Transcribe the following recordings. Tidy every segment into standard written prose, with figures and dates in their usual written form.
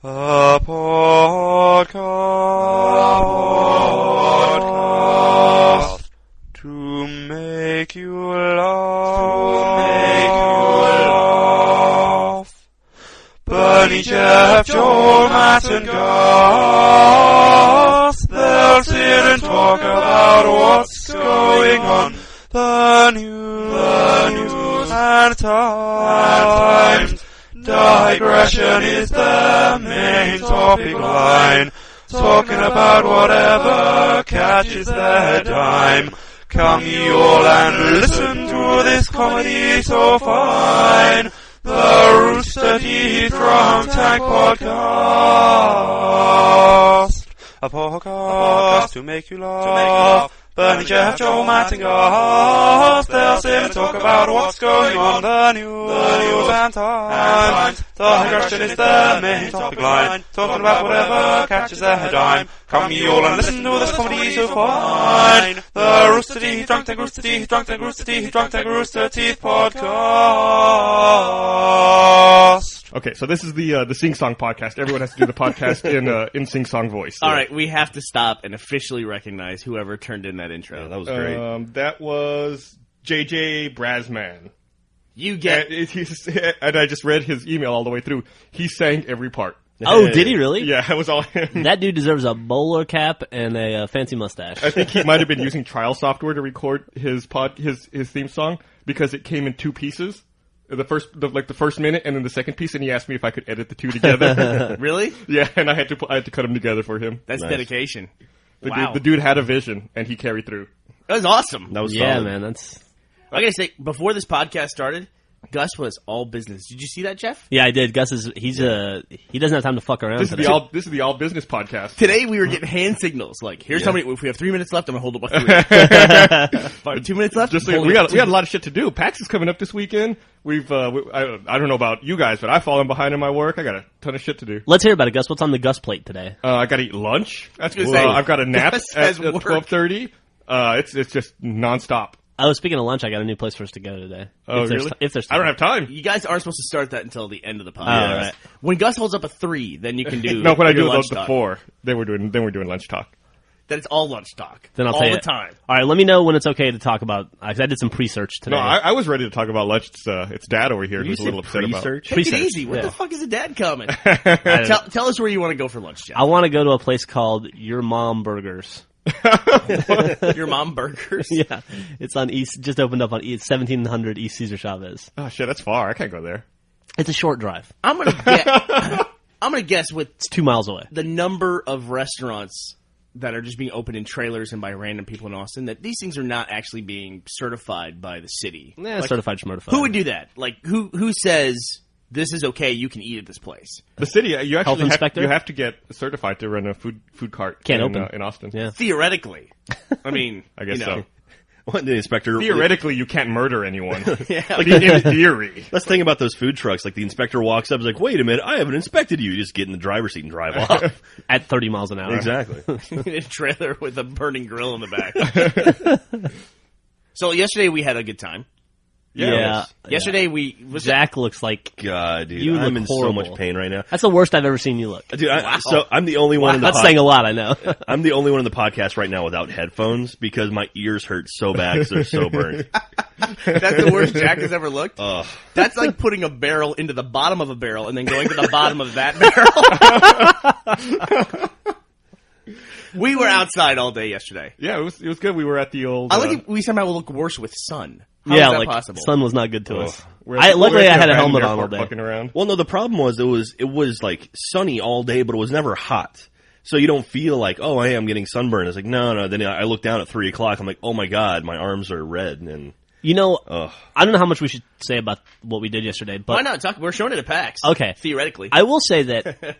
A podcast to make you laugh. Bernie, Jeff, Joel, Matt and Gus, they'll sit and talk about what's going on. The news and times. Digression is the main topic line, talking about whatever catches their dime. Come ye all and listen to this comedy so fine, the Rooster Teeth Drum Tank Podcast. A podcast to make you laugh. Bernie, Jeff, Joel, Matt and Gus, they'll sit and talk about what's going on. The news and times. The digression is the main topic line, talking about whatever catches their dime. Come ye all and listen to this comedy so fine, the Rooster Teeth, Drunk Tank Rooster Teeth, Drunk Tank Rooster Teeth, Drunk Tank Rooster Teeth Podcast. Okay, so this is the sing-song podcast. Everyone has to do the podcast in sing-song voice. All right, we have to stop and officially recognize whoever turned in that intro. Yeah, that was great. That was JJ Brasman. You get... And I just read his email all the way through. He sang every part. Oh, did he really? Yeah, it was all him. That dude deserves a bowler cap and a fancy mustache. I think he might have been using trial software to record his theme song because it came in two pieces. The first minute and then the second piece, and he asked me if I could edit the two together. Really? Yeah, and I had to cut them together for him. That's nice. Dedication. Wow. The dude had a vision, and he carried through. That was awesome. That was yeah, solid. man. That's. I gotta say, before this podcast started, Gus was all business. Did you see that, Jeff? Yeah, I did. Gus he doesn't have time to fuck around. This is the all business podcast. Today we were getting hand signals like, here's how many. If we have 3 minutes left, I'm gonna hold up by 3. 2 minutes left. Just so we got a lot of shit to do. PAX is coming up this weekend. I don't know about you guys, but I've fallen behind in my work. I got a ton of shit to do. Let's hear about it, Gus. What's on the Gus plate today? I got to eat lunch. That's good. I've got a nap Gus at has work. 12:30. It's just nonstop. Oh, speaking of lunch, I got a new place for us to go today. Oh, really? If there's I don't have time. You guys aren't supposed to start that until the end of the podcast. Oh, right. When Gus holds up a 3, then you can do no, when I do lunch the talk. 4, then we're doing lunch talk. Then it's all lunch talk. Then I'll all say the it. time. All right, let me know when it's okay to talk about. I did some pre-search today. No, I was ready to talk about lunch. It's Dad over here who's a little upset about. Research? Take it easy. What the fuck is a dad coming? Tell us where you want to go for lunch, Jeff. I want to go to a place called Your Mom Burgers. Your Mom Burgers? Yeah, it's on East. Just opened up on 1700 East Cesar Chavez. Oh shit, that's far. I can't go there. It's a short drive. I'm gonna guess with It's 2 miles away. the number of restaurants that are just being opened in trailers and by random people in Austin that these things are not actually being certified by the city. Certified schmurtified. Who would do that? Like who says this is okay? You can eat at this place. The city, you Health actually inspector? you have to get certified to run a food cart. Can't in, open in Austin. Yeah. Theoretically, I mean, I guess so. What, the inspector? Theoretically, you can't murder anyone. Yeah. Like in theory. Let's think about those food trucks. Like the inspector walks up, and is like, "Wait a minute, I haven't inspected you." You just get in the driver's seat and drive off. At 30 miles an hour. Exactly. In a trailer with a burning grill in the back. So yesterday we had a good time. Yeah. Yesterday Zach looks like God, dude, You I'm look in so horrible. much pain right now. that's the worst I've ever seen you look. Dude, so I'm the only one in the That's saying a lot, I know. I'm the only one in the podcast right now without headphones because my ears hurt so bad because they're so burnt. That's the worst Jack has ever looked. Ugh. That's like putting a barrel into the bottom of a barrel and then going to the bottom of that barrel. We were outside all day yesterday. Yeah, it was good. We were at the old. I like we somehow look worse with sun. How Yeah, is that like possible? sun was not good to us. Luckily, I had a helmet on all day. Walking around. Well, no, the problem was it was like sunny all day, but it was never hot. So you don't feel like, oh, hey, I'm getting sunburned. It's like, no. Then I look down at 3 o'clock. I'm like, oh my God, my arms are red. And You know, I don't know how much we should say about what we did yesterday, but why not talk? We're showing it at PAX. Okay. Theoretically. I will say that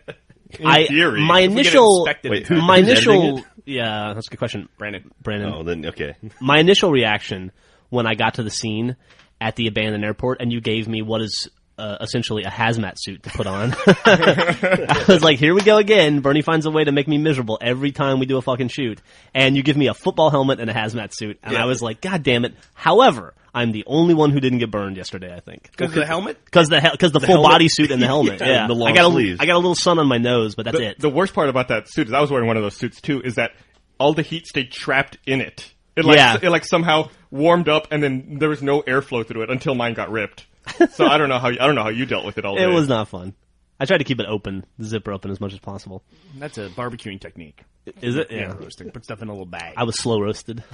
theory. my If we get initial, inspected Wait, in my who's editing initial, it? yeah, that's a good question, Brandon. Oh, then okay. My initial reaction when I got to the scene at the abandoned airport and you gave me what is essentially a hazmat suit to put on. I was like, here we go again. Bernie finds a way to make me miserable every time we do a fucking shoot. And you give me a football helmet and a hazmat suit. And I was like, God damn it. However, I'm the only one who didn't get burned yesterday, I think. Because of the helmet? Because the full body suit and the helmet. Yeah. The long sleeves. I got a little sun on my nose, but that's it. The worst part about that suit is I was wearing one of those suits too, is that all the heat stayed trapped in it. It somehow warmed up and then there was no airflow through it until mine got ripped. So I don't know how you dealt with it all day. It was not fun. I tried to keep it open, the zipper open as much as possible. That's a barbecuing technique. Is it? Yeah, roasting. Put stuff in a little bag. I was slow roasted.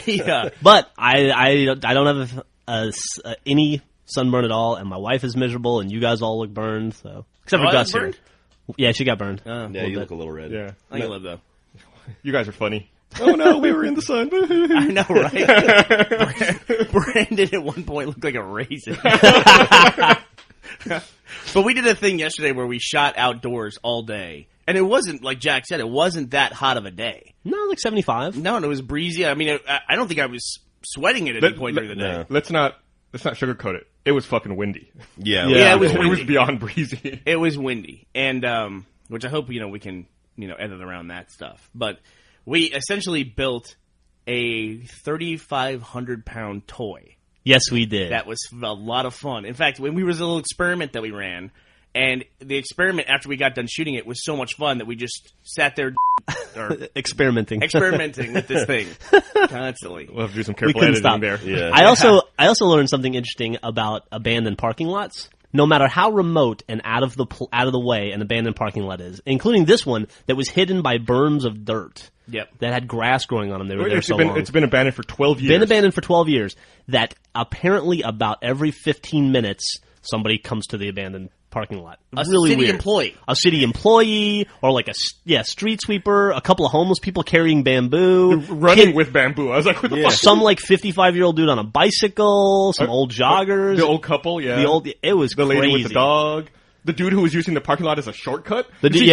Yeah. But I don't have any sunburn at all, and my wife is miserable, and you guys all look burned. So except for Gus here. Yeah, she got burned. Yeah, you look a little red. Yeah. I love though. You guys are funny. Oh no, we were in the sun. I know, right? Brandon at one point looked like a raisin. But we did a thing yesterday where we shot outdoors all day. And it wasn't, like Jack said, it wasn't that hot of a day. No, like 75. No, and it was breezy. I mean, I don't think I was sweating at any point during the day. Let's not sugarcoat it. It was fucking windy. Yeah, it was windy. It was beyond breezy. It was windy. And, which I hope, we can, edit around that stuff. But we essentially built a 3,500-pound toy. Yes, we did. That was a lot of fun. In fact, when we was a little experiment that we ran, and the experiment after we got done shooting it was so much fun that we just sat there experimenting with this thing constantly. We'll have to do some careful editing there. Yeah. I also learned something interesting about abandoned parking lots. No matter how remote and out of the way an abandoned parking lot is, including this one that was hidden by berms of dirt. Yep. That had grass growing on them. They were there so long. It's been abandoned for 12 years. Been abandoned for 12 years. That apparently about every 15 minutes somebody comes to the abandoned parking lot. A really city weird. employee. A city employee, or like a street sweeper, a couple of homeless people carrying bamboo. Running with bamboo. I was like, what the fuck? Some like 55-year-old dude on a bicycle, some old joggers. The old couple, yeah. It was the crazy. lady with the dog. The dude who was using the parking lot as a shortcut. He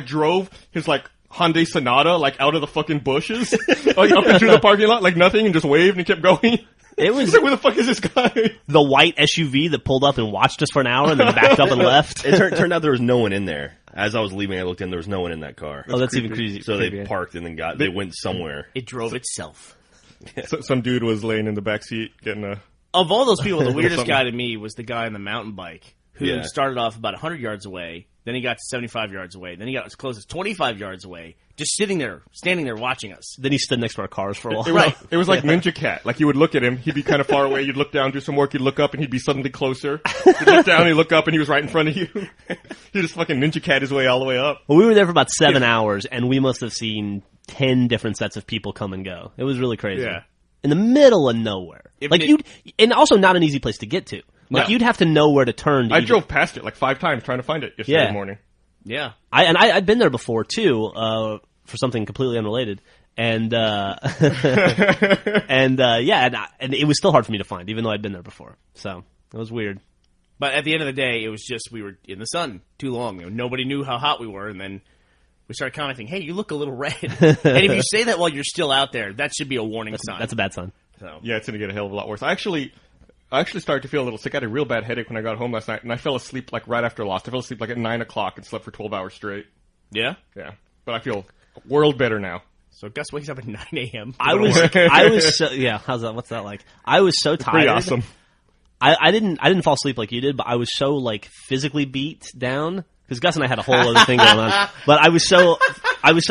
drove his Hyundai Sonata out of the fucking bushes up into the parking lot like nothing and just waved and kept going. It was like, where the fuck is this guy? The white SUV that pulled up and watched us for an hour and then backed up and left. It turned out there was no one in there. As I was leaving, I looked in. There was no one in that car. That's even crazy. So they parked and then they went somewhere. It drove itself. So, some dude was laying in the back seat getting a. Of all those people, the weirdest guy to me was the guy on the mountain bike who started off about 100 yards away. Then he got to 75 yards away. Then he got as close as 25 yards away, just standing there watching us. Then he stood next to our cars for a while. It was like Ninja Cat. Like, you would look at him, he'd be kind of far away, you'd look down, do some work, you'd look up, and he'd be suddenly closer. You'd look down, he'd look up, and he was right in front of you. He just fucking Ninja Cat his way all the way up. Well, we were there for about 7 hours, and we must have seen 10 different sets of people come and go. It was really crazy. Yeah. In the middle of nowhere. And also not an easy place to get to. You'd have to know where to turn. I drove past it 5 times trying to find it yesterday morning. Yeah. I'd been there before, too, for something completely unrelated. And and it was still hard for me to find, even though I'd been there before. So, it was weird. But at the end of the day, it was just we were in the sun too long. Nobody knew how hot we were, and then we started commenting, hey, you look a little red. And if you say that while you're still out there, that should be a warning sign. That's a bad sign. So. Yeah, it's going to get a hell of a lot worse. I actually started to feel a little sick. I had a real bad headache when I got home last night, and I fell asleep right after Lost. I fell asleep at 9 o'clock and slept for 12 hours straight. Yeah? Yeah. But I feel a world better now. So Gus wakes up at 9 a.m. I was so, what's that like? I was so tired. Pretty awesome. I didn't fall asleep like you did, but I was so physically beat down. Because Gus and I had a whole other thing going on. But I was so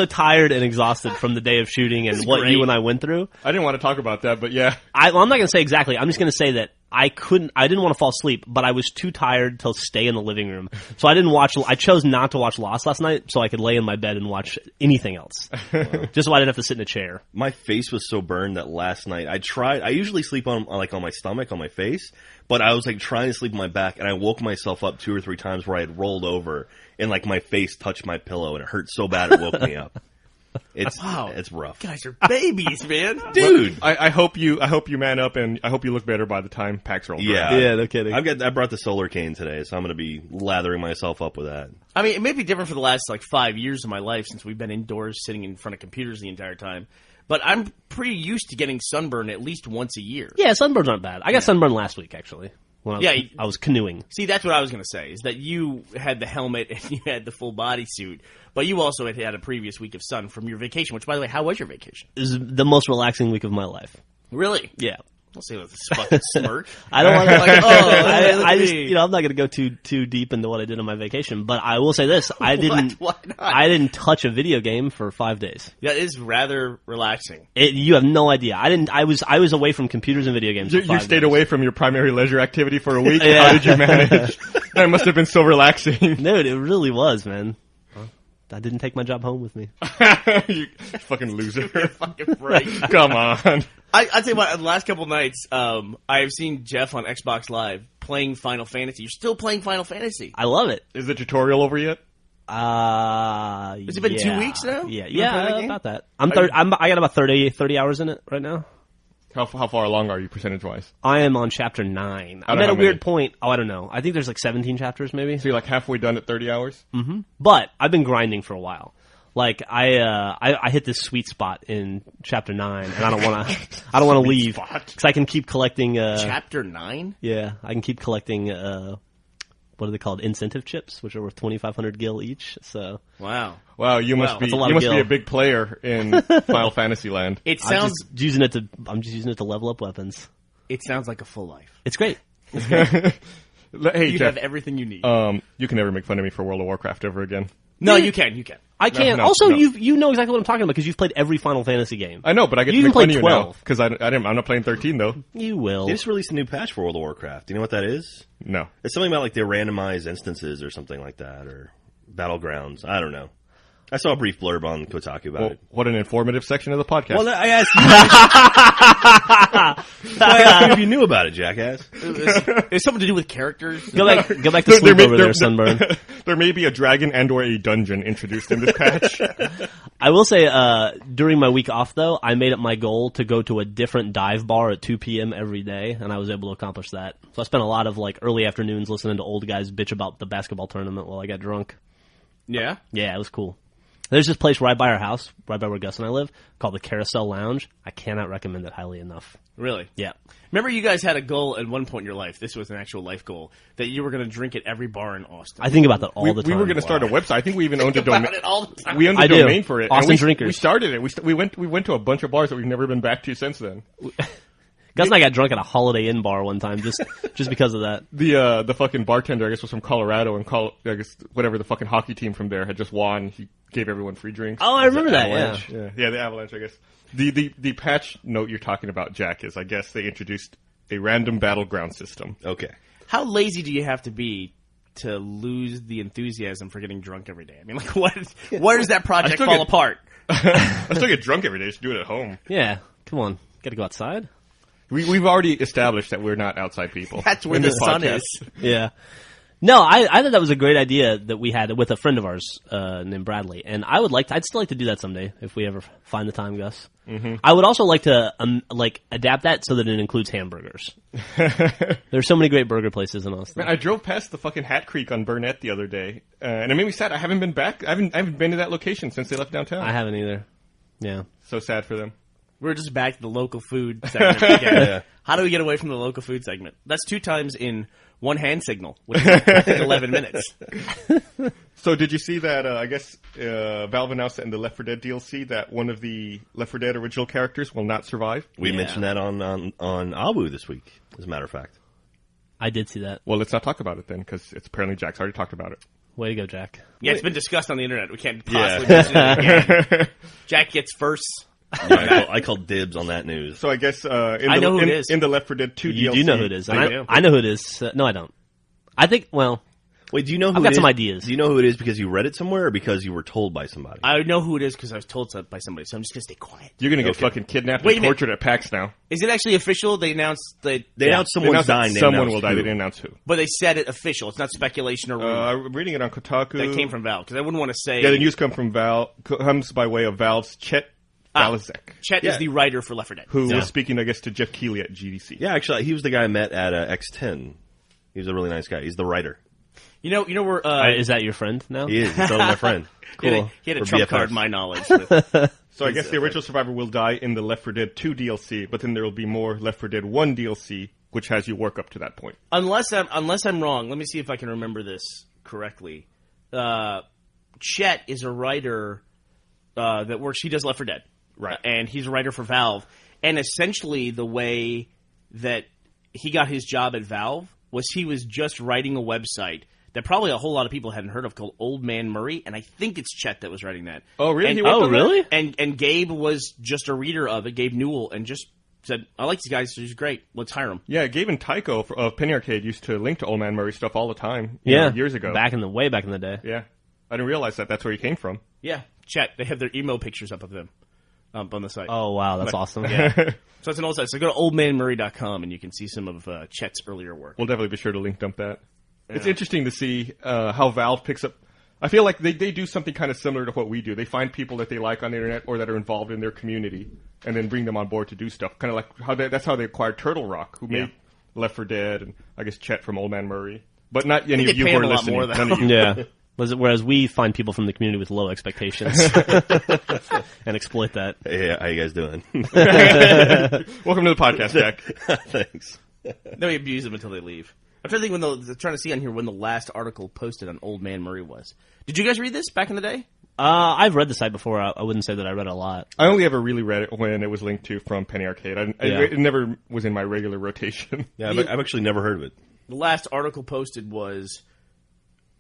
tired and exhausted from the day of shooting and what you and I went through. I didn't want to talk about that, but yeah. I'm not going to say exactly. I'm just going to say that I didn't want to fall asleep, but I was too tired to stay in the living room. So I chose not to watch Lost last night so I could lay in my bed and watch anything else. Just so I didn't have to sit in a chair. My face was so burned that last night I usually sleep on my stomach, on my face, but I was trying to sleep on my back and I woke myself up 2 or 3 times where I had rolled over and my face touched my pillow and it hurt so bad it woke me up. It's rough. You guys are babies, man. Dude. I hope you man up and I hope you look better by the time PAX rolls around. Yeah, no kidding. I brought the solar cane today, so I'm going to be lathering myself up with that. I mean, it may be different for the last 5 years of my life since we've been indoors sitting in front of computers the entire time. But I'm pretty used to getting sunburn at least once a year. Yeah, sunburns aren't bad. I got sunburned last week, actually. when I was canoeing. See, that's what I was going to say, is that you had the helmet and you had the full body suit, but you also had a previous week of sun from your vacation, which, by the way, how was your vacation? It was the most relaxing week of my life. Really? Yeah. I'll say with this fucking smirk. I don't want to I just, I'm not going to go too deep into what I did on my vacation, but I will say this: I didn't touch a video game for 5 days. That is rather relaxing. You have no idea. I was away from computers and video games. You stayed away from your primary leisure activity for a week. Yeah. How did you manage? That must have been so relaxing. Dude, it really was, man. I didn't take my job home with me. You fucking loser. You're fucking right. Come on. I'll tell you what, the last couple nights, I have seen Jeff on Xbox Live playing Final Fantasy. You're still playing Final Fantasy. I love it. Is the tutorial over yet? Has it been 2 weeks now? Yeah, about that. I got about 30 hours in it right now. How far along are you percentage-wise? I am on chapter 9. I'm at a weird point. I don't know. I think there's like 17 chapters maybe. So you're like halfway done at 30 hours? Mm-hmm. But I've been grinding for a while. Like I hit this sweet spot in chapter 9, and I don't want to leave because I can keep collecting. Chapter 9? Yeah, I can keep collecting. What are they called? Incentive chips, which are worth 2,500 gil each. So wow, you must be a big player in Final Fantasy Land. I'm just using it to level up weapons. It sounds like a full life. It's great. Hey, you Jeff, have everything you need. You can never make fun of me for World of Warcraft ever again. No, you can. I can't. No. You know exactly what I'm talking about because you've played every Final Fantasy game. I know, but I get to make fun of you now because I'm not playing 13 though. You will. They just released a new patch for World of Warcraft. Do you know what that is? No. It's something about like the randomized instances or something like that, or battlegrounds. I don't know. I saw a brief blurb on Kotaku about it. What an informative section of the podcast. Well, I asked you if you knew about it, jackass. It's something to do with characters. Go back to sleep over there, Sunburn. There may be a dragon and or a dungeon introduced in this patch. I will say, during my week off, though, I made it my goal to go to a different dive bar at 2 p.m. every day, and I was able to accomplish that. So I spent a lot of like early afternoons listening to old guys bitch about the basketball tournament while I got drunk. Yeah? Yeah, it was cool. There's this place right by our house, right by where Gus and I live, called the Carousel Lounge. I cannot recommend it highly enough. Really? Yeah. Remember you guys had a goal at one point in your life, this was an actual life goal, that you were going to drink at every bar in Austin. I think about that all the time. We were going to start a website. I think we even owned a domain. All the time. We owned a domain for it. Austin Drinkers. We started it. We went to a bunch of bars that we've never been back to since then. Gus and I got drunk at a Holiday Inn bar one time just because of that. The fucking bartender, I guess, was from Colorado, and I guess whatever the fucking hockey team from there had just won. He gave everyone free drinks. Oh, I remember that. Yeah, the Avalanche, I guess. The patch note you're talking about, Jack, is I guess they introduced a random battleground system. Okay. How lazy do you have to be to lose the enthusiasm for getting drunk every day? I mean, like, where does that project fall apart? I still get drunk every day. Just do it at home. Yeah, come on, got to go outside. We've already established that we're not outside people. That's where the sun is. Yeah. No, I thought that was a great idea that we had with a friend of ours named Bradley, and I'd still like to do that someday if we ever find the time, Gus. Mm-hmm. I would also like to adapt that so that it includes hamburgers. There's so many great burger places in Austin. Man, I drove past the fucking Hat Creek on Burnett the other day, and it made me sad. I haven't been back. I haven't been to that location since they left downtown. I haven't either. Yeah. So sad for them. We're just back to the local food segment again. Yeah. How do we get away from the local food segment? That's 2 times in one hand signal, which is, I think, 11 minutes. So did you see that, I guess, Valve announced in the Left 4 Dead DLC that one of the Left 4 Dead original characters will not survive? We mentioned that on Abu this week, as a matter of fact. I did see that. Well, let's not talk about it then, because it's apparently Jack's already talked about it. Way to go, Jack. Yeah, it's been discussed on the internet. We can't possibly mention it again. Jack gets first. Yeah, I called dibs on that news. So I guess I know who it is. In the Left 4 Dead 2 DLC. You do know who it is. I know who it is. No, I don't. I think, wait, do you know who I've got some ideas. Do you know who it is because you read it somewhere or because you were told by somebody? I know who it is because I was told by somebody, so I'm just going to stay quiet. You're going to get fucking kidnapped and tortured at PAX now. Is it actually official? They announced that... They announced someone's dying. Someone will die. They didn't announce who. But they said it official. It's not speculation or rumor. I'm reading it on Kotaku. That came from Valve, because I wouldn't want to say... Yeah, the news comes by way of Valve's Chet Balazek. Chet is the writer for Left 4 Dead. Who was speaking, I guess, to Jeff Keighley at GDC. Yeah, actually, he was the guy I met at X10. He was a really nice guy. He's the writer. You know, we're... is that your friend now? He is. He's totally my friend. Cool. He had a trump card, my knowledge. So I guess the original survivor will die in the Left 4 Dead 2 DLC, but then there will be more Left 4 Dead 1 DLC which has you work up to that point. Unless I'm wrong, let me see if I can remember this correctly. Chet is a writer that works. He does Left 4 Dead, right? And he's a writer for Valve. And essentially, the way that he got his job at Valve was he was just writing a website that probably a whole lot of people hadn't heard of called Old Man Murray, and I think it's Chet that was writing that. Oh, really? And, really? And Gabe was just a reader of it, Gabe Newell, and just said, I like these guys, he's great, let's hire him. Yeah, Gabe and Tycho of Penny Arcade used to link to Old Man Murray stuff all the time. Years ago. Way back in the day. Yeah. I didn't realize that's where he came from. Yeah, Chet. They have their emo pictures up of them on the site. Oh, wow, that's awesome. Yeah. So it's an old site. So go to oldmanmurray.com and you can see some of Chet's earlier work. We'll definitely be sure to link dump that. Yeah. It's interesting to see how Valve picks up. I feel like they do something kind of similar to what we do. They find people that they like on the internet or that are involved in their community, and then bring them on board to do stuff. Kind of like that's how they acquired Turtle Rock, who made Left 4 Dead, and I guess Chet from Old Man Murray. But not any of you who are listening. More, none of you. Yeah. Whereas we find people from the community with low expectations and exploit that. Hey, how you guys doing? Welcome to the podcast, Jack. Thanks. Then we abuse them until they leave. I'm trying to think I'm trying to see on here when the last article posted on Old Man Murray was. Did you guys read this back in the day? I've read the site before. I wouldn't say that I read a lot. I only ever really read it when it was linked to from Penny Arcade. It never was in my regular rotation. Yeah, I've actually never heard of it. The last article posted was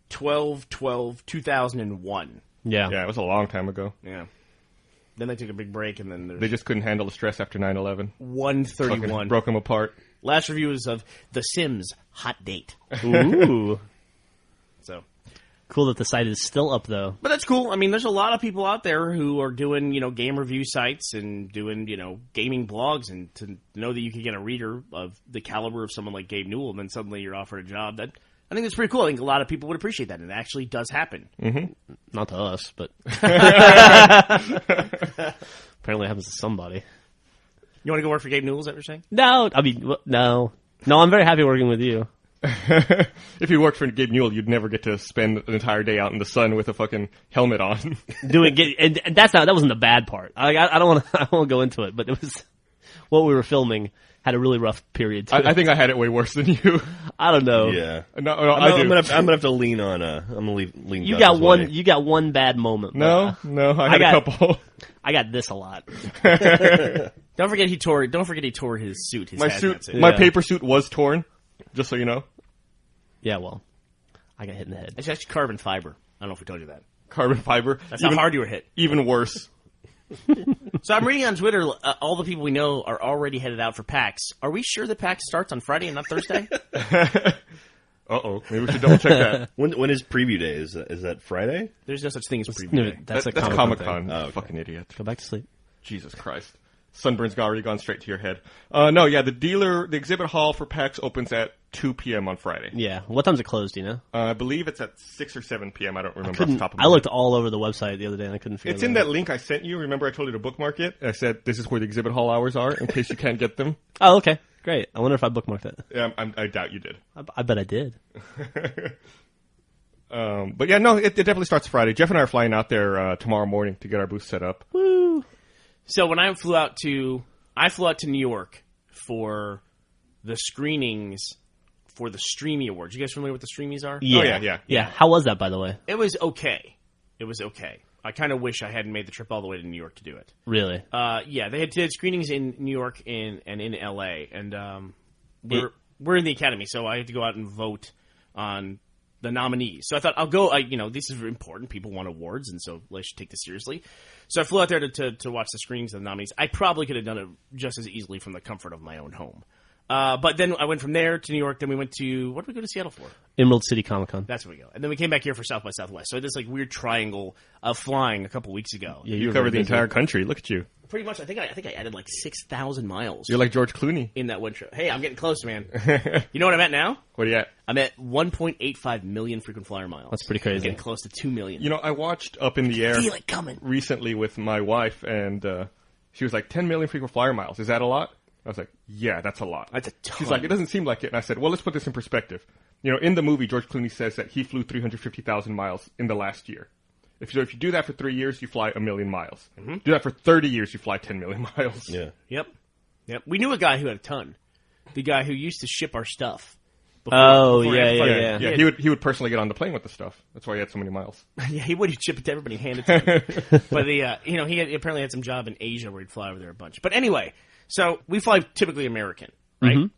12/12/2001. Yeah. Yeah, it was a long time ago. Yeah. Then they took a big break, and then they just couldn't handle the stress after 9/11. 131 broke them apart. Last review is of The Sims Hot Date. Ooh. So cool that the site is still up, though. But that's cool. I mean, there's a lot of people out there who are doing, game review sites and doing, gaming blogs, and to know that you can get a reader of the caliber of someone like Gabe Newell, and then suddenly you're offered a job, I think that's pretty cool. I think a lot of people would appreciate that, and it actually does happen. Mm-hmm. Not to us, but apparently it happens to somebody. You want to go work for Gabe Newell, is that what you're saying? No, no. No, I'm very happy working with you. If you worked for Gabe Newell, you'd never get to spend an entire day out in the sun with a fucking helmet on. And that wasn't the bad part. I don't want to go into it, but it was what we were filming had a really rough period too. I think I had it way worse than you. I don't know. Yeah. No, I'm gonna have to lean on. I'm gonna lean. You got one. You got one bad moment. No, I had a couple. I got this a lot. Don't forget he tore his suit. His suit. My paper suit was torn. Just so you know. Yeah, well, I got hit in the head. It's actually carbon fiber. I don't know if we told you that. Carbon fiber. That's how hard you were hit. Even worse. So I'm reading on Twitter, all the people we know are already headed out for PAX. Are we sure that PAX starts on Friday and not Thursday? Uh-oh. Maybe we should double check that. When is preview day? Is that Friday? There's no such thing as preview day. That's Comic-Con. Oh, okay. Fucking idiot. Go back to sleep. Jesus Christ. Sunburn's already gone straight to your head. No, yeah, the exhibit hall for PAX opens at 2 p.m. on Friday. Yeah. What time's it closed, do you know? I believe it's at 6 or 7 p.m. I don't remember off the top of my head. head. Looked all over the website the other day and I couldn't figure it out. It's in that link I sent you. Remember I told you to bookmark it? I said this is where the exhibit hall hours are in case you can't get them. Oh, okay. Great. I wonder if I bookmarked it. Yeah, I doubt you did. I bet I did. But yeah, no, it definitely starts Friday. Jeff and I are flying out there tomorrow morning to get our booth set up. Woo! So when I flew out to New York for the screenings for the Streamy Awards. You guys familiar with the Streamies are? Yeah. Oh, yeah. How was that, by the way? It was okay. I kind of wish I hadn't made the trip all the way to New York to do it. Really? Yeah, they did screenings in New York and in L.A. And we're in the Academy, so I had to go out and vote on the nominees. So I thought I'll go. This is important. People want awards, and so I should take this seriously. So I flew out there to watch the screenings of the nominees. I probably could have done it just as easily from the comfort of my own home. But then I went from there to New York. Then we went to, what did we go to Seattle for? Emerald City Comic Con. That's where we go. And then we came back here for South by Southwest. So I did this weird triangle of flying a couple weeks ago. Yeah, you covered the entire country. Look at you. Pretty much. I think I added like 6,000 miles. You're like George Clooney in that one trip. Hey, I'm getting close, man. You know what I'm at now? What are you at? I'm at 1.85 million frequent flyer miles. That's pretty crazy. I'm getting close to 2 million. I watched Up in the Air. Feel it coming. Recently with my wife, and she was like, 10 million frequent flyer miles. Is that a lot? I was like, yeah, that's a lot. That's a ton. She's like, it doesn't seem like it. And I said, well, let's put this in perspective. In the movie, George Clooney says that he flew 350,000 miles in the last year. If you do that for 3 years, you fly 1 million miles. Mm-hmm. Do that for 30 years, you fly 10 million miles. Yeah. Yep. We knew a guy who had a ton. the guy who used to ship our stuff. Before Yeah. He would personally get on the plane with the stuff. That's why he had so many miles. Yeah, he would. He'd ship it to everybody and hand it to them. But he apparently had some job in Asia where he'd fly over there a bunch. But anyway, so we fly typically American, right?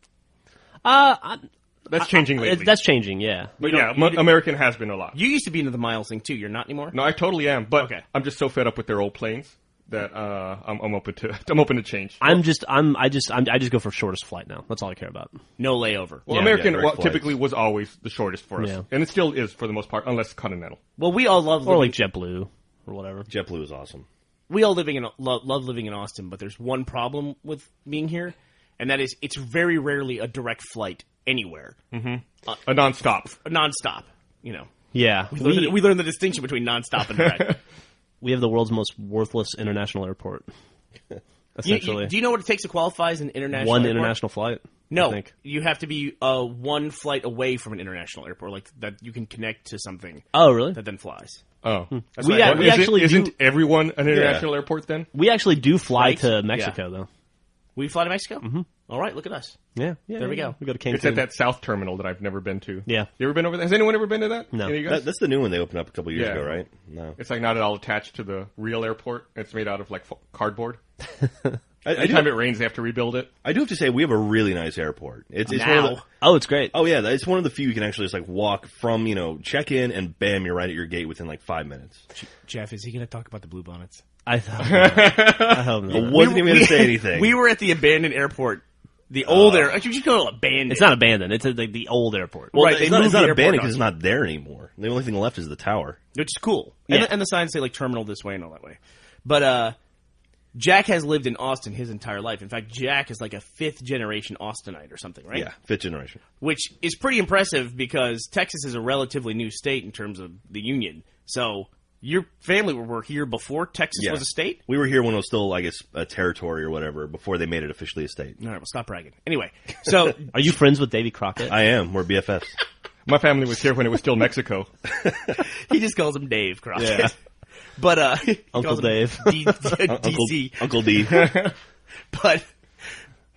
That's changing lately. That's changing, yeah. But American has been a lot. You used to be into the miles thing too. You're not anymore. No, I totally am. But okay. I'm just so fed up with their old planes that I'm open to change. I just go for shortest flight now. That's all I care about. No layover. Well, American typically was always the shortest for us, and it still is for the most part, unless Continental. Well, we all love or like JetBlue or whatever. JetBlue is awesome. We all love living in Austin, but there's one problem with being here, and that is it's very rarely a direct flight anywhere. Mm-hmm. A nonstop. You know. Yeah, we learned the distinction between nonstop and direct. We have the world's most worthless international airport. Essentially, do you know what it takes to qualify as an international? One airport? International flight. No, I think. You have to be one flight away from an international airport, like that you can connect to something. Oh, really? That then flies. Oh, isn't everyone an international airport then? We actually do fly to Mexico though. We fly to Mexico. Mm-hmm. All right, look at us. Yeah, there we go. We go to Cancun. It's at that south terminal that I've never been to. Yeah, you ever been over there? Has anyone ever been to that? No, that's the new one they opened up a couple years ago, right? No, it's like not at all attached to the real airport. It's made out of like cardboard. Anytime it rains, they have to rebuild it. I do have to say we have a really nice airport. It's it's great. Oh yeah, it's one of the few you can actually just like walk from, check in and bam, you're right at your gate within like 5 minutes. Jeff, is he going to talk about the Bluebonnets? I hope not. I wasn't even going to say anything. We were at the abandoned airport. The old airport. Actually, you should go to abandoned. It's not abandoned. It's the old airport. Well, right, it's not abandoned because it's not there anymore. The only thing left is the tower. Which is cool. Yeah. And the signs say like terminal this way and all that way. But Jack has lived in Austin his entire life. In fact, Jack is like a 5th generation Austinite or something, right? Yeah, 5th generation. Which is pretty impressive because Texas is a relatively new state in terms of the Union. So your family were here before Texas was a state? We were here when it was still, I guess, a territory or whatever, before they made it officially a state. All right, well, stop bragging. Anyway, so... Are you friends with Davy Crockett? I am. We're BFFs. My family was here when it was still Mexico. He just calls him Dave Crockett. Yeah. But, Uncle Dave. DC. Uncle D. But...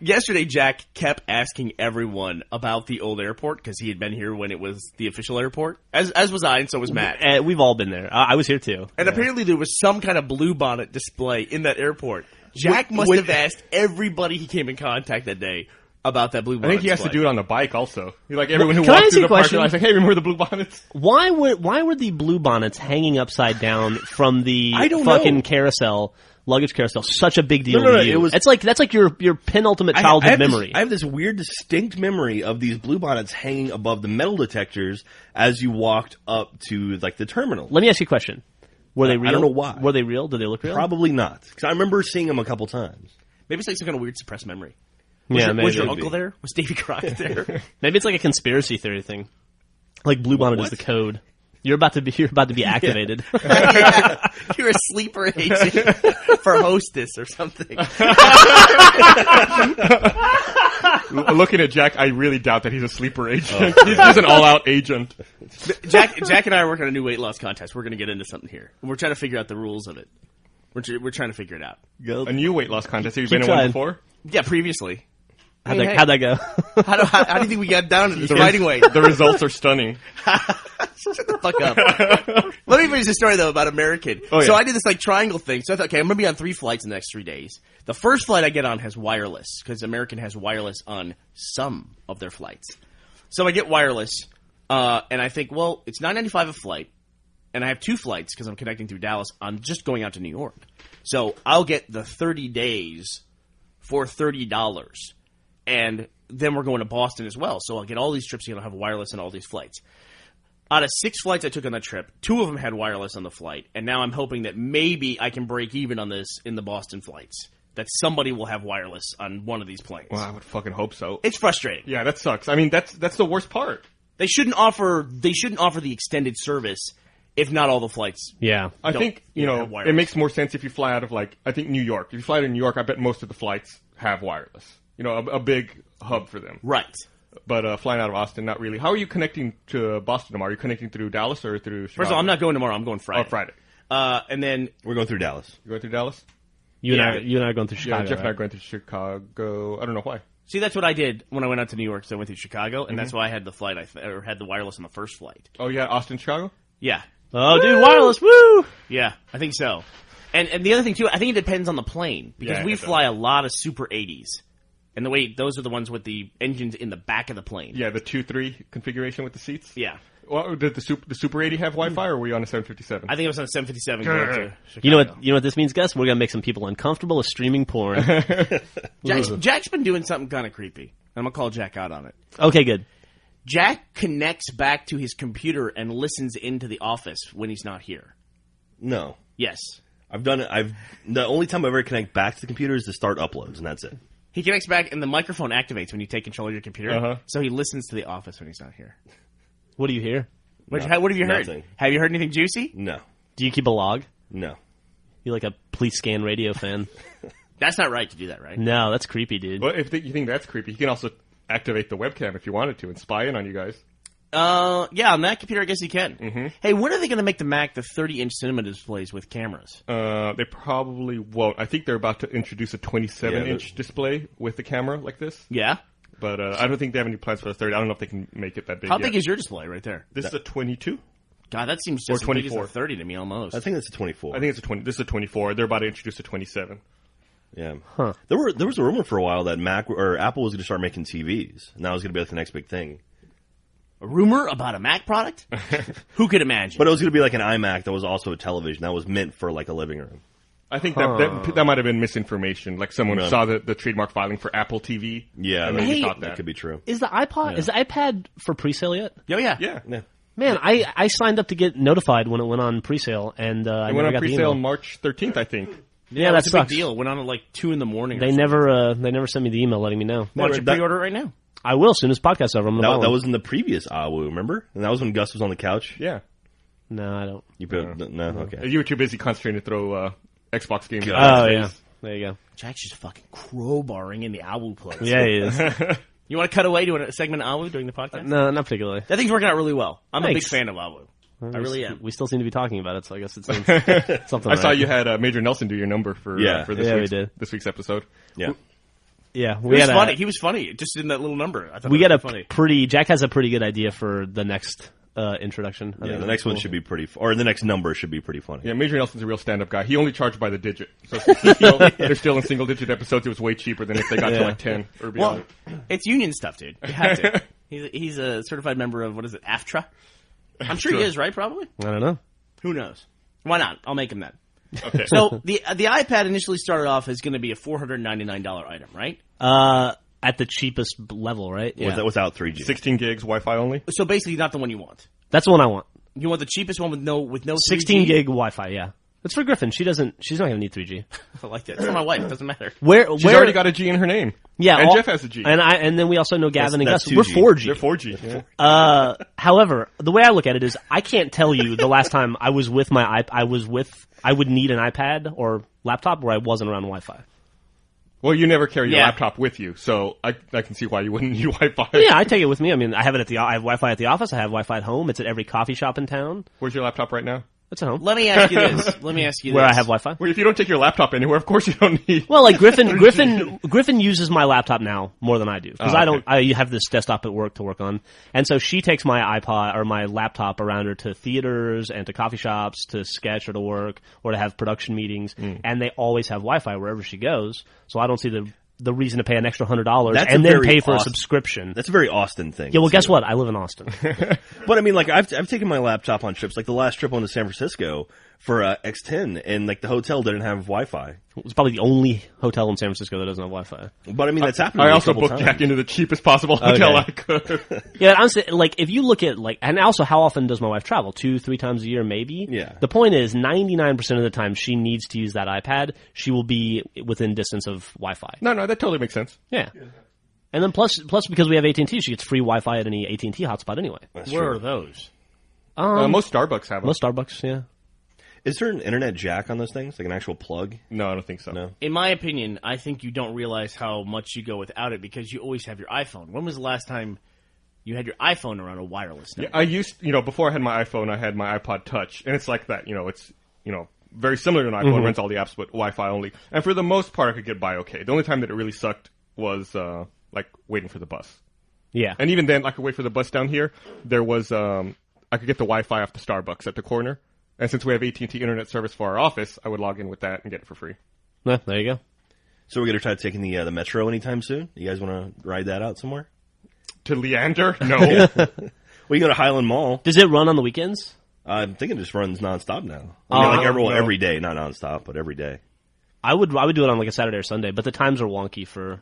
yesterday, Jack kept asking everyone about the old airport because he had been here when it was the official airport, as was I, and so was Matt. We've all been there. I was here too. And apparently there was some kind of Bluebonnet display in that airport. Jack must have asked everybody he came in contact that day about that Bluebonnet. I think he has display. to do it on the bike also. Like everyone who Can I walks ask through you the a question? parking lot, I was like, hey, remember the Bluebonnets? Why were the Bluebonnets hanging upside down from the fucking carousel? Luggage carousel, such a big deal to you. That's like your penultimate childhood memory. I have this weird, distinct memory of these Bluebonnets hanging above the metal detectors as you walked up to like the terminal. Let me ask you a question: Were they real? I don't know why. Were they real? Did they look real? Probably not, because I remember seeing them a couple times. Maybe it's like some kind of weird suppressed memory. Was your uncle there? Was Davy Crockett there? Maybe it's like a conspiracy theory thing. Like Bluebonnet is the code. You're about to be activated. You're a sleeper agent for Hostess or something. Looking at Jack, I really doubt that he's a sleeper agent. He's an all-out agent. Jack and I are working on a new weight loss contest. We're going to get into something here. We're trying to figure out the rules of it. We're trying to figure it out. A new weight loss contest. Have you been in one before? Yeah, previously. How'd that go? How do you think we got down to this fighting weight? The results are stunning. Shut the fuck up. Let me finish the story, though, about American. Oh, yeah. So I did this, triangle thing. So I thought, okay, I'm going to be on 3 flights in the next 3 days. The first flight I get on has wireless, because American has wireless on some of their flights. So I get wireless, and I think, well, it's $9.95 a flight, and I have 2 flights, because I'm connecting through Dallas. I'm just going out to New York. So I'll get the 30 days for $30. And then we're going to Boston as well. So I'll get all these trips, I'll have wireless on all these flights. Out of 6 flights I took on that trip, 2 of them had wireless on the flight. And now I'm hoping that maybe I can break even on this in the Boston flights. That somebody will have wireless on one of these planes. Well, I would fucking hope so. It's frustrating. Yeah, that sucks. I mean, that's the worst part. They shouldn't offer the extended service if not all the flights. Yeah. I think, it makes more sense if you fly out of, I think New York. If you fly to New York, I bet most of the flights have wireless. A big hub for them. Right. But flying out of Austin, not really. How are you connecting to Boston tomorrow? Are you connecting through Dallas or through Chicago? First of all, I'm not going tomorrow. I'm going Friday. Oh, Friday. And then... We're going through Dallas. You going through Dallas? You and I are going through Chicago. Yeah, Jeff and I are going through Chicago. I don't know why. See, that's what I did when I went out to New York. So I went to Chicago, and that's why I had the flight. Or had the wireless on the first flight. Oh, yeah, Austin, Chicago? Yeah. Oh, dude, wireless, woo! Yeah, I think so. And the other thing, too, I think it depends on the plane. Because we fly a lot of Super 80s. And those are the ones with the engines in the back of the plane. Yeah, the 2-3 configuration with the seats? Yeah. Well, did the Super 80 have Wi-Fi, or were you on a 757? I think it was on a 757 going to Chicago. You know what this means, Gus? We're gonna make some people uncomfortable with streaming porn. Jack's been doing something kind of creepy. I'm going to call Jack out on it. Okay, good. Jack connects back to his computer and listens into the office when he's not here. No. Yes. I've done it. The only time I ever connect back to the computer is to start uploads, and that's it. He connects back, and the microphone activates when you take control of your computer. Uh-huh. So he listens to the office when he's not here. What do you hear? What have you heard? Nothing. Have you heard anything juicy? No. Do you keep a log? No. You like a Police Scan Radio fan? That's not right to do that, right? No, that's creepy, dude. Well, if you think that's creepy, you can also activate the webcam if you wanted to and spy in on you guys. Yeah, on that computer, I guess you can. Mm-hmm. Hey, when are they going to make the Mac the 30-inch cinema displays with cameras? They probably won't. I think they're about to introduce a 27-inch display with a camera like this. Yeah? But I don't think they have any plans for the 30. I don't know if they can make it that big How yet. big is your display right there? This is a 22? God, that seems just Or as big 24. as a 30 to me, almost. I think that's a 24. I think it's a 20. This is a 24. They're about to introduce a 27. Yeah. Huh. There was a rumor for a while that Apple was going to start making TVs, and that was going to be like the next big thing. A rumor about a Mac product? Who could imagine? But it was going to be like an iMac that was also a television that was meant for like a living room. I think that might have been misinformation. Like someone saw the trademark filing for Apple TV. Yeah, and maybe thought that could be true. Is the iPad for pre-sale yet? Oh, yeah. Yeah. Man, I signed up to get notified when it went on pre-sale, and I It never went on got the pre-sale email. March 13th, I think. Yeah, that's that a sucks. big deal. Went on at like 2 in the morning. They never sent me the email letting me know. Why don't you pre-order it right now? I will as soon as podcast's over. I'm gonna buy That one. was in the previous AWU, remember? And that was when Gus was on the couch. Yeah. No, I don't. You put no, okay. You were too busy concentrating to throw Xbox games. Oh yeah, there you go. Jack's just fucking crowbarring in the AWU plugs. Yeah, he is. You want to cut away to a segment of AWU during the podcast? No, not particularly. That thing's working out really well. I'm a big Thanks. fan of AWU. I really am. We still seem to be talking about it, so I guess it's something. I saw right. you had Major Nelson do your number for this week's episode. Yeah. Yeah, He was funny. He was funny, just in that little number. I thought we that got was a funny. Jack has a pretty good idea for the next introduction. I Yeah, think the next one should be or the next number should be pretty funny. Yeah, Major Nelson's a real stand-up guy. He only charged by the digit. So they're still in single-digit episodes. It was way cheaper than if they got to like 10 or beyond. Well, it's union stuff, dude. You have to. He's a certified member of, what is it, AFTRA? I'm sure he is, right? Probably. I don't know. Who knows? Why not? I'll make him that. Okay. So the iPad initially started off as going to be a $499 item, right? At the cheapest level, right? Yeah. Without 3G. 16 gigs, Wi-Fi only. So basically, not the one you want. That's the one I want. You want the cheapest one with no 16 3G? gig Wi-Fi. Yeah, it's for Griffin. She's not going to need 3G. I like that. It's for my wife. It doesn't matter. She's already got a G in her name. Yeah, and Jeff has a G. And then we also know Gavin That's and Gus. 2G. We're 4G. They're 4G. Yeah. However, the way I look at it is, I can't tell you the last time I was with I would need an iPad or laptop where I wasn't around Wi-Fi. Well, you never carry your Yeah. laptop with you, so I can see why you wouldn't need Wi-Fi. Yeah, I take it with me. I mean, I have Wi-Fi at the office. I have Wi-Fi at home. It's at every coffee shop in town. Where's your laptop right now? It's at home. Let me ask you this. Where I have Wi-Fi. Well, if you don't take your laptop anywhere, of course you don't need. Well, like Griffin uses my laptop now more than I do because I have this desktop at work to work on, and so she takes my iPod or my laptop around her to theaters and to coffee shops to sketch or to work or to have production meetings, and they always have Wi-Fi wherever she goes. So I don't see the reason to pay an extra $100 That's and a then very pay for a Austin- subscription. That's a very Austin thing. Yeah, well, guess too. what? I live in Austin. But I mean, like I've taken my laptop on trips. Like the last trip on to San Francisco for X10, and like the hotel didn't have Wi-Fi. It's probably the only hotel in San Francisco that doesn't have Wi-Fi. But I mean, that's happened. I to me also a couple booked times. Jack into the cheapest possible hotel Okay. I could. Yeah, honestly, like if you look at and also how often does my wife travel? 2-3 times a year, maybe. Yeah. The point is, 99% of the time she needs to use that iPad, she will be within distance of Wi-Fi. No, that totally makes sense. Yeah. And then plus because we have AT&T, she gets free Wi-Fi at any AT&T hotspot anyway. That's Where true. are those? Most Starbucks have them. Most Starbucks, yeah. Is there an internet jack on those things, like an actual plug? No, I don't think so. No. In my opinion, I think you don't realize how much you go without it because you always have your iPhone. When was the last time you had your iPhone around a wireless network? I used, before I had my iPhone, I had my iPod Touch, and it's like that. It's, very similar to an iPhone, runs all the apps, but Wi-Fi only. And for the most part, I could get by okay. The only time that it really sucked was like waiting for the bus. Yeah. And even then, I could wait for the bus down here. There was, I could get the Wi-Fi off the Starbucks at the corner. And since we have AT&T internet service for our office, I would log in with that and get it for free. Yeah, there you go. So we're going to try taking the metro anytime soon? You guys want to ride that out somewhere? To Leander? No. Well, you go to Highland Mall. Does it run on the weekends? I'm thinking it just runs nonstop now. I mean, every day, not nonstop, but every day. I would do it on like a Saturday or Sunday, but the times are wonky for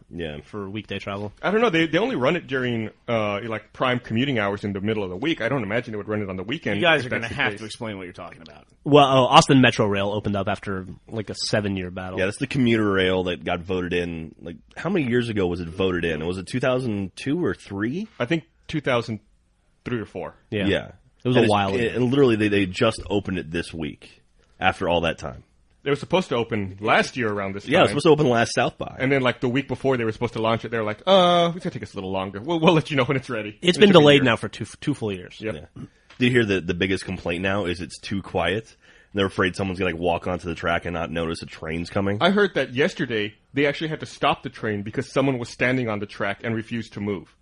weekday travel. I don't know. They only run it during like prime commuting hours in the middle of the week. I don't imagine they would run it on the weekend. You guys are going to have to explain what you're talking about. Well, Austin Metro Rail opened up after like a 7-year battle. Yeah, that's the commuter rail that got voted in. Like, how many years ago was it voted in? Was it 2002 or 3? I think 2003 or 4. Yeah. It was a while ago. And literally, they just opened it this week after all that time. They were supposed to open last year around this time. Yeah, it was supposed to open last South by. And then, like, the week before they were supposed to launch it, they were like, it's going to take us a little longer. We'll let you know when it's ready. It's been delayed now for two full years. Yep. Yeah. Do you hear the biggest complaint now is it's too quiet? And they're afraid someone's going to walk onto the track and not notice a train's coming? I heard that yesterday they actually had to stop the train because someone was standing on the track and refused to move.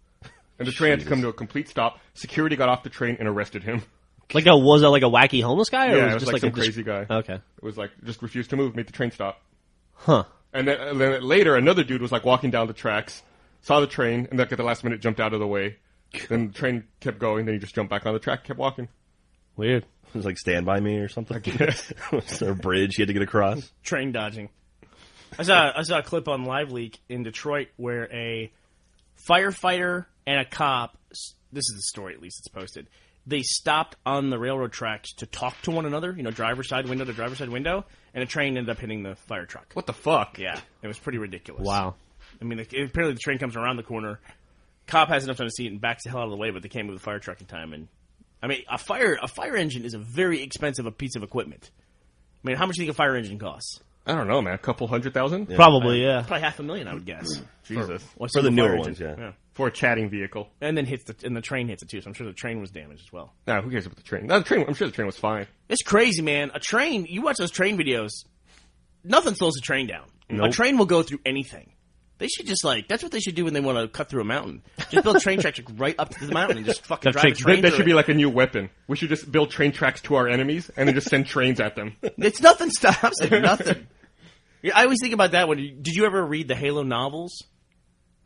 And the train had to come to a complete stop. Security got off the train and arrested him. Was that like a wacky homeless guy? Or Yeah, was it was just like some crazy guy. Okay. It was like, just refused to move, made the train stop. Huh. And then later, another dude was like walking down the tracks, saw the train, and then at the last minute jumped out of the way. Then the train kept going, then he just jumped back on the track, kept walking. Weird. It was like Stand By Me or something? Was there a bridge he had to get across? Train dodging. I saw a clip on Live Leak in Detroit where a firefighter and a cop, this is the story at least it's posted, they stopped on the railroad tracks to talk to one another, driver's side window to driver's side window, and a train ended up hitting the fire truck. What the fuck? Yeah, it was pretty ridiculous. Wow. I mean, apparently the train comes around the corner, cop has enough time to see it and backs the hell out of the way, but they can't move the fire truck in time. And I mean, a fire engine is a very expensive piece of equipment. I mean, how much do you think a fire engine costs? I don't know, man. A couple $100,000? Yeah. Probably, yeah. Probably $500,000, I would guess. Jesus. For the newer ones, yeah. For a chatting vehicle. And then the train hits it too, so I'm sure the train was damaged as well. Nah, who cares about the train? No, I'm sure the train was fine. It's crazy, man. A train, you watch those train videos, nothing slows a train down. Nope. A train will go through anything. They should just that's what they should do when they want to cut through a mountain. Just build train tracks right up to the mountain and just fucking drive a train That should be like a new weapon. We should just build train tracks to our enemies and then just send trains at them. It's nothing stops it, nothing. Yeah, I always think about that. Did you ever read the Halo novels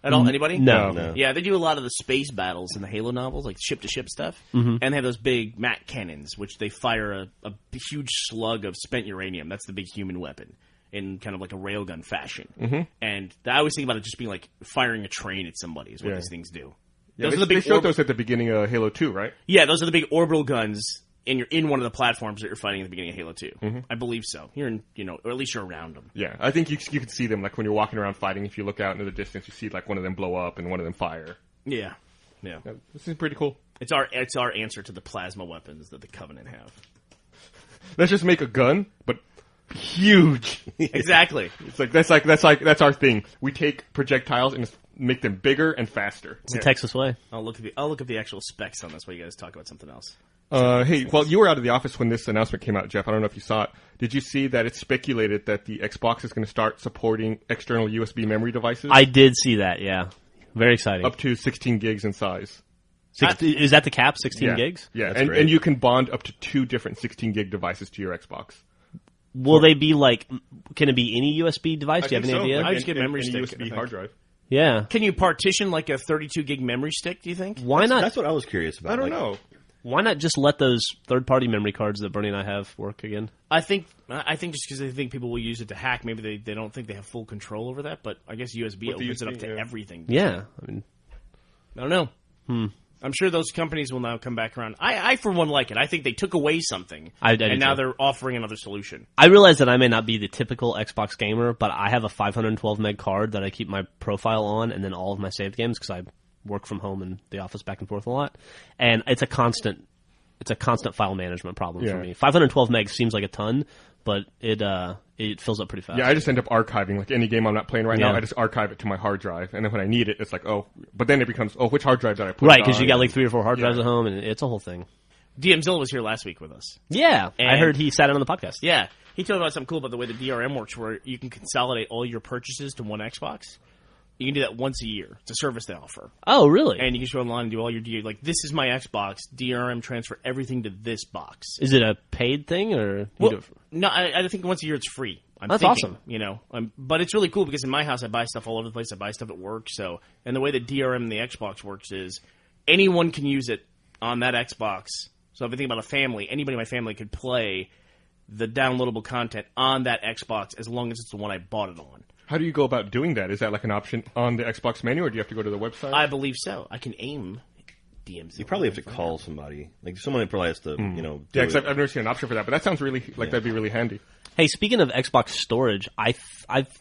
at all? Anybody? No. Yeah, they do a lot of the space battles in the Halo novels, like ship-to-ship stuff. Mm-hmm. And they have those big MAC cannons, which they fire a huge slug of spent uranium. That's the big human weapon in kind of like a railgun fashion. Mm-hmm. And I always think about it just being like firing a train at somebody is what these things do. Yeah, they showed those at the beginning of Halo 2, right? Yeah, those are the big orbital guns. And you're in one of the platforms that you're fighting at the beginning of Halo 2. Mm-hmm. I believe so. You're in, or at least you're around them. Yeah, I think you can see them, like when you're walking around fighting, if you look out into the distance, you see like one of them blow up and one of them fire. Yeah. This is pretty cool. It's our answer to the plasma weapons that the Covenant have. Let's just make a gun, but huge. Exactly. It's that's our thing. We take projectiles and make them bigger and faster. It's the Texas way. I'll look at the actual specs on this while you guys talk about something else. Hey, well, you were out of the office when this announcement came out, Jeff. I don't know if you saw it. Did you see that it's speculated that the Xbox is going to start supporting external USB memory devices? I did see that, yeah. Very exciting. Up to 16 gigs in size. Is that the cap, 16 gigs? Yeah, and you can bond up to 2 different 16 gig devices to your Xbox. Will they be can it be any USB device? Do you have any idea? I just get memory stick. USB hard drive. Yeah. Can you partition like a 32 gig memory stick, do you think? Why not? That's what I was curious about. I don't know. Why not just let those third-party memory cards that Bernie and I have work again? I think just because they think people will use it to hack, maybe they don't think they have full control over that. But I guess USB opens it up to everything. Yeah, I don't know. I'm sure those companies will now come back around. I for one like it. I think they took away something, and now they're offering another solution. I realize that I may not be the typical Xbox gamer, but I have a 512 meg card that I keep my profile on, and then all of my saved games because I work from home and the office back and forth a lot, and it's a constant file management problem for me. 512 megs seems like a ton, but it fills up pretty fast. Yeah, I just end up archiving like any game I'm not playing right now. I just archive it to my hard drive, and then when I need it, it's like but then it becomes which hard drive did I put? Right, because you got like 3 or 4 hard drives at home, and it's a whole thing. DM Zilla was here last week with us. Yeah, I heard he sat in on the podcast. Yeah, he told me about something cool about the way the DRM works, where you can consolidate all your purchases to one Xbox. You can do that once a year. It's a service they offer. Oh, really? And you can just go online and do all your like, this is my Xbox, DRM transfer everything to this box. Is it a paid thing or? Well, no, I think once a year it's free. That's awesome. You know, but it's really cool because in my house I buy stuff all over the place. I buy stuff at work. So, and the way that DRM and the Xbox works is anyone can use it on that Xbox. So if I think about a family, anybody in my family could play the downloadable content on that Xbox as long as it's the one I bought it on. How do you go about doing that? Is that like an option on the Xbox menu, or do you have to go to the website? I believe so. I can aim DMZ. You probably have to call somebody. Like someone probably has to, you know. Yeah, because I've never seen an option for that, but that sounds really like that'd be really handy. Hey, speaking of Xbox storage, I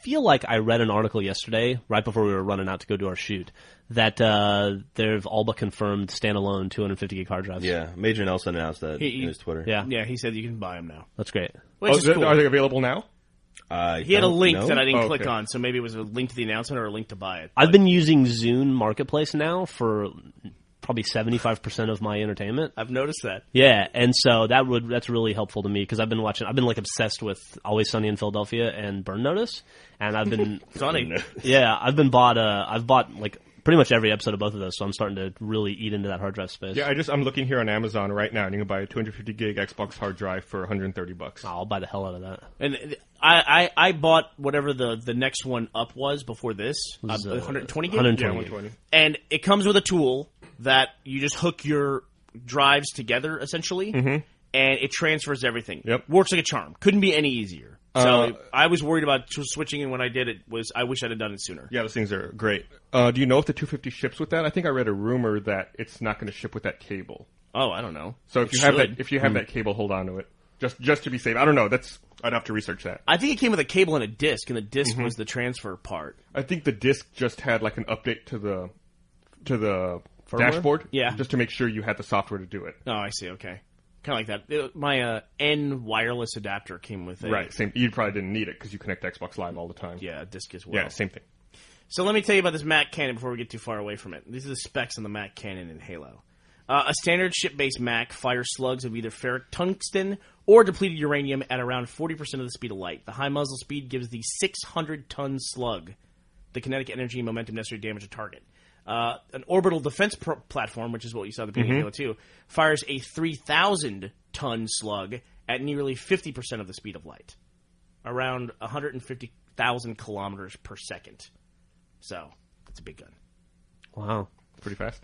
feel like I read an article yesterday, right before we were running out to go do our shoot, that they've all but confirmed standalone 250 gig hard drives. Yeah, Major Nelson announced that in his Twitter. Yeah, he said you can buy them now. That's great. Which is cool. Are they available now? He had a link that I didn't click okay. on, so maybe it was a link to the announcement or a link to buy it. I've been using Zune Marketplace now for probably 75% of my entertainment. I've noticed that. Yeah, and so that's really helpful to me because I've been like obsessed with Always Sunny in Philadelphia and Burn Notice, and I've been Sunny. Yeah, I've bought like pretty much every episode of both of those, so I'm starting to really eat into that hard drive space. Yeah, I'm looking here on Amazon right now, and you can buy a 250 gig Xbox hard drive for $130. I'll buy the hell out of that. And I bought whatever the next one up was before this, 120 gig? 120. Yeah, 120. And it comes with a tool that you just hook your drives together, essentially, and it transfers everything. Yep. Works like a charm. Couldn't be any easier. So I was worried about switching, and when I did I wish I'd have done it sooner. Yeah, those things are great. Do you know if the 250 ships with that? I think I read a rumor that it's not going to ship with that cable. Oh, I don't know. So if you have that cable, hold on to it. Just to be safe. I don't know. I'd have to research that. I think it came with a cable and a disc, and the disc was the transfer part. I think the disc just had like an update to the Firmware? dashboard. Yeah. Just to make sure you had the software to do it. Oh, I see. Okay. Kind of like that. My N wireless adapter came with it. Right. Same. You probably didn't need it because you connect to Xbox Live all the time. Yeah, disc as well. Yeah, same thing. So let me tell you about this Mac Cannon before we get too far away from it. These are the specs on the Mac Cannon in Halo. A standard ship-based Mac fires slugs of either ferric tungsten or depleted uranium at around 40% of the speed of light. The high muzzle speed gives the 600-ton slug the kinetic energy and momentum necessary to damage a target. An orbital defense platform, which is what you saw at the beginning of Halo 2, fires a 3,000-ton slug at nearly 50% of the speed of light, around 150,000 kilometers per second. So, that's a big gun. Wow. Pretty fast.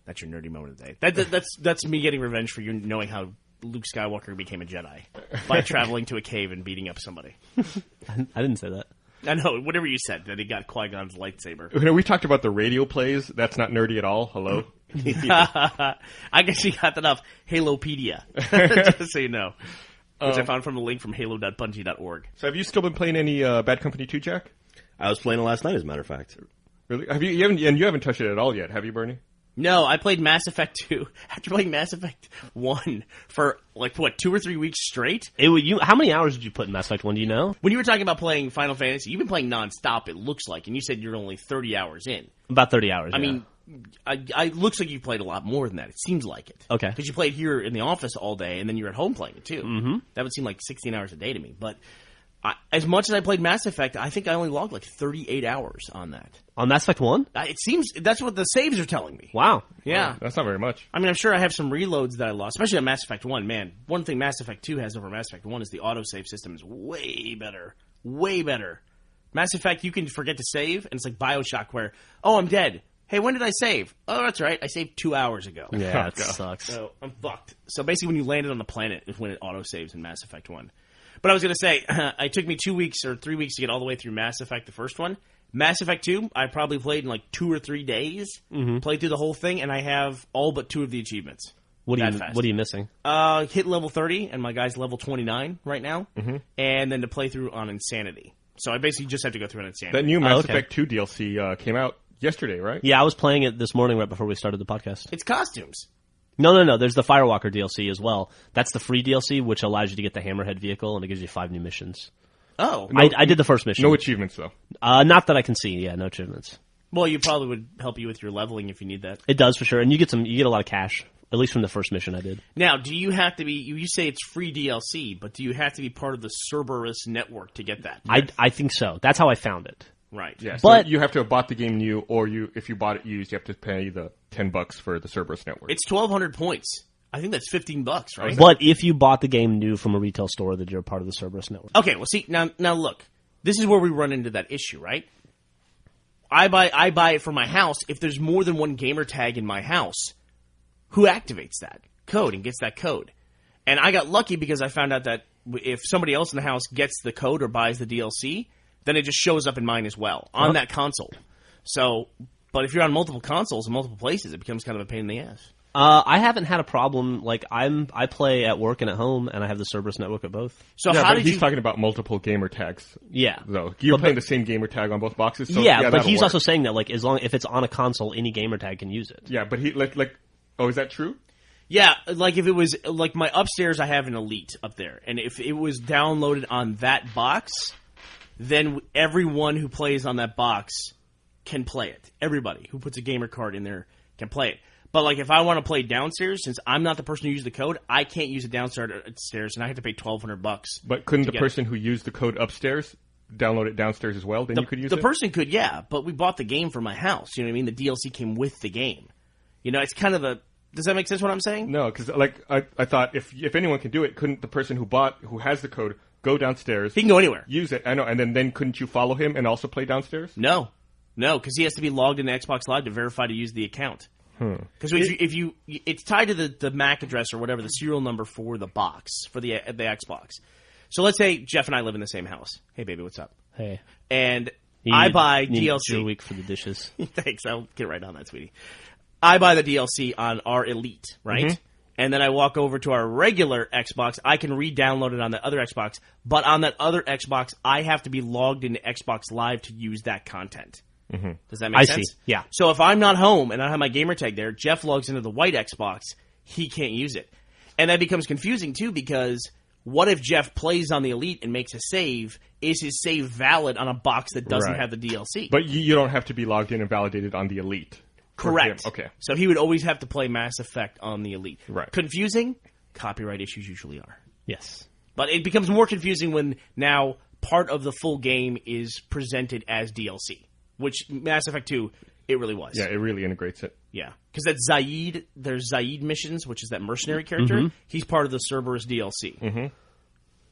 That's your nerdy moment of the day. That's me getting revenge for you knowing how Luke Skywalker became a Jedi by traveling to a cave and beating up somebody. I didn't say that. I know, whatever you said, that he got Qui-Gon's lightsaber. You know, we talked about the radio plays. That's not nerdy at all. Hello? I guess you got that off Halopedia, just so you know. Which I found from the link from halo.bungie.org. So have you still been playing any Bad Company 2, Jack? I was playing it last night, as a matter of fact. Really? You haven't touched it at all yet, have you, Bernie? No, I played Mass Effect 2 after playing Mass Effect 1 for, 2 or 3 weeks straight. How many hours did you put in Mass Effect 1, do you know? When you were talking about playing Final Fantasy, you've been playing nonstop, it looks like, and you said you're only 30 hours in. About 30 hours, I mean, it looks like you played a lot more than that. It seems like it. Okay. Because you played here in the office all day, and then you're at home playing it, too. Mm-hmm. That would seem like 16 hours a day to me. But as much as I played Mass Effect, I think I only logged 38 hours on that. On Mass Effect 1? It seems that's what the saves are telling me. Wow. Yeah. Wow, that's not very much. I mean, I'm sure I have some reloads that I lost, especially on Mass Effect 1. Man, one thing Mass Effect 2 has over Mass Effect 1 is the autosave system is way better. Way better. Mass Effect, you can forget to save, and it's like Bioshock where, oh, I'm dead. Hey, when did I save? Oh, that's right. I saved 2 hours ago. Yeah, it sucks. So I'm fucked. So basically when you landed on the planet is when it autosaves in Mass Effect 1. But I was going to say, it took me 2 weeks or 3 weeks to get all the way through Mass Effect, the first one. Mass Effect 2, I probably played in 2 or 3 days. Mm-hmm. Played through the whole thing, and I have all but 2 of the achievements. What are you missing? Hit level 30, and my guy's level 29 right now. Mm-hmm. And then to play through on Insanity. So I basically just have to go through on Insanity. That new Mass Effect 2 DLC came out yesterday, right? Yeah, I was playing it this morning right before we started the podcast. It's costumes. No. There's the Firewalker DLC as well. That's the free DLC, which allows you to get the Hammerhead vehicle, and it gives you 5 new missions. Oh. I did the first mission. No achievements, though. Not that I can see. Yeah, no achievements. Well, you probably would help you with your leveling if you need that. It does, for sure. And you get a lot of cash, at least from the first mission I did. Now, do you have to be, you say it's free DLC, but do you have to be part of the Cerberus network to get that? I think so. That's how I found it. Right. Yeah, But- so you have to have bought the game new, or if you bought it used, you have to pay the $10 for the Cerberus network. It's 1,200 points. I think that's $15, right? But if you bought the game new from a retail store, that you're part of the Cerberus network. Okay, well, see, now look. This is where we run into that issue, right? I buy it for my house. If there's more than one gamer tag in my house, who activates that code and gets that code? And I got lucky because I found out that if somebody else in the house gets the code or buys the DLC, then it just shows up in mine as well on that console. So, but if you're on multiple consoles in multiple places, it becomes kind of a pain in the ass. I haven't had a problem. Like I play at work and at home, and I have the Cerberus network at both. So yeah, how but did he's you? talking about multiple gamer tags, Yeah, though. You're playing the same gamer tag on both boxes. So yeah, but that'll he's work. also saying that like if it's on a console, any gamer tag can use it. Yeah, but he like. Oh, is that true? Yeah, like if it was like my upstairs, I have an Elite up there, and if it was downloaded on that box, then everyone who plays on that box can play it. Everybody who puts a gamer card in there can play it. But like if I want to play downstairs, since I'm not the person who used the code, I can't use it downstairs, and I have to pay $1,200. But couldn't the get person who used the code upstairs download it downstairs as well? Then you could use it? The person could, yeah, but we bought the game for my house. You know what I mean? The DLC came with the game. You know, it's kind of a... Does that make sense what I'm saying? No, because I thought if anyone can do it, couldn't the person who has the code go downstairs? He can go anywhere. Use it, I know, and then couldn't you follow him and also play downstairs? No, because he has to be logged into Xbox Live to verify to use the account. Because it's tied to the MAC address or whatever, the serial number for the box, for the Xbox. So let's say Jeff and I live in the same house. Hey, baby, what's up? Hey, And I buy DLC. Your week for the dishes. Thanks, I'll get right on that, sweetie. I buy the DLC on our Elite, right? Mm-hmm. And then I walk over to our regular Xbox. I can re-download it on the other Xbox. But on that other Xbox, I have to be logged into Xbox Live to use that content. Mm-hmm. Does that make I sense? see, yeah. So if I'm not home and I have my gamer tag there, Jeff logs into the white Xbox, he can't use it. And that becomes confusing, too, because what if Jeff plays on the Elite and makes a save? Is his save valid on a box that doesn't Right. have the DLC? But you don't have to be logged in and validated on the Elite. for Correct. him. Okay. So he would always have to play Mass Effect on the Elite. Right. Confusing? Copyright issues usually are. Yes. But it becomes more confusing when now part of the full game is presented as DLC, which Mass Effect 2, it really was. Yeah, it really integrates it. Yeah. Because that Zaid, there's Zaid missions, which is that mercenary character. He's part of the Cerberus DLC. Mm-hmm.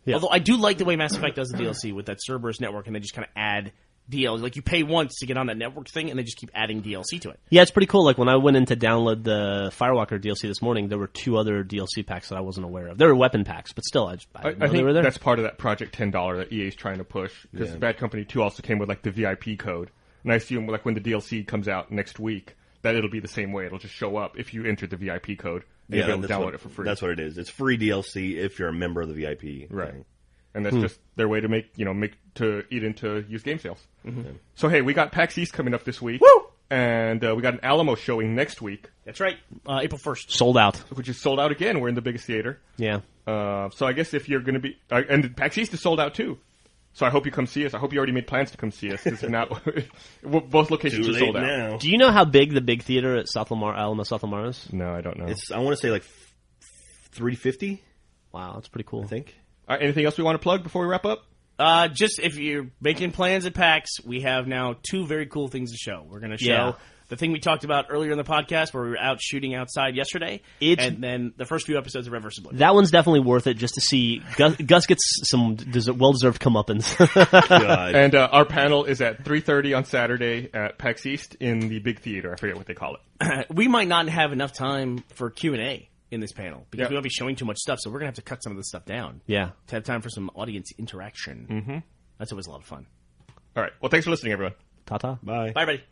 Yeah. Although I do like the way Mass Effect does the DLC with that Cerberus network, and they just kind of add DLC. Like, you pay once to get on that network thing, and they just keep adding DLC to it. Yeah, it's pretty cool. Like, when I went in to download the Firewalker DLC this morning, there were 2 other DLC packs that I wasn't aware of. There were weapon packs, but still, I didn't know I they think were there. that's part of that Project $10 that EA is trying to push. Because Bad Company 2 also came with, like, the VIP code. And I assume, like, when the DLC comes out next week, that it'll be the same way. It'll just show up if you enter the VIP code. And you'll be able to download it for free. That's what it is. It's free DLC if you're a member of the VIP. Right. thing. And that's just their way to make to eat into used game sales. Mm-hmm. So hey, we got PAX East coming up this week. Woo! And we got an Alamo showing next week, That's right. April 1st. Sold out. which is sold out again. We're in the biggest theater. Yeah. So I guess if you're going to be... and PAX East is sold out too. So I hope you come see us. I hope you already made plans to come see us. Because if not, both locations Too are late sold out. now. Do you know how big the big theater at Alamo South Lamar is? No, I don't know. I want to say like 350. Wow, that's pretty cool. I think. Anything else we want to plug before we wrap up? Just if you're making plans at PAX, we have now 2 very cool things to show. We're going to show Yeah. the thing we talked about earlier in the podcast where we were out shooting outside yesterday, and then the first few episodes of Reversible. That one's definitely worth it just to see. Gus gets some well-deserved comeuppance. God. And our panel is at 3:30 on Saturday at PAX East in the big theater. I forget what they call it. We might not have enough time for Q&A in this panel because Yeah. we won't be showing too much stuff, so we're going to have to cut some of this stuff down Yeah. to have time for some audience interaction. Mm-hmm. That's always a lot of fun. All right. Well, thanks for listening, everyone. Ta-ta. Bye. Bye, everybody.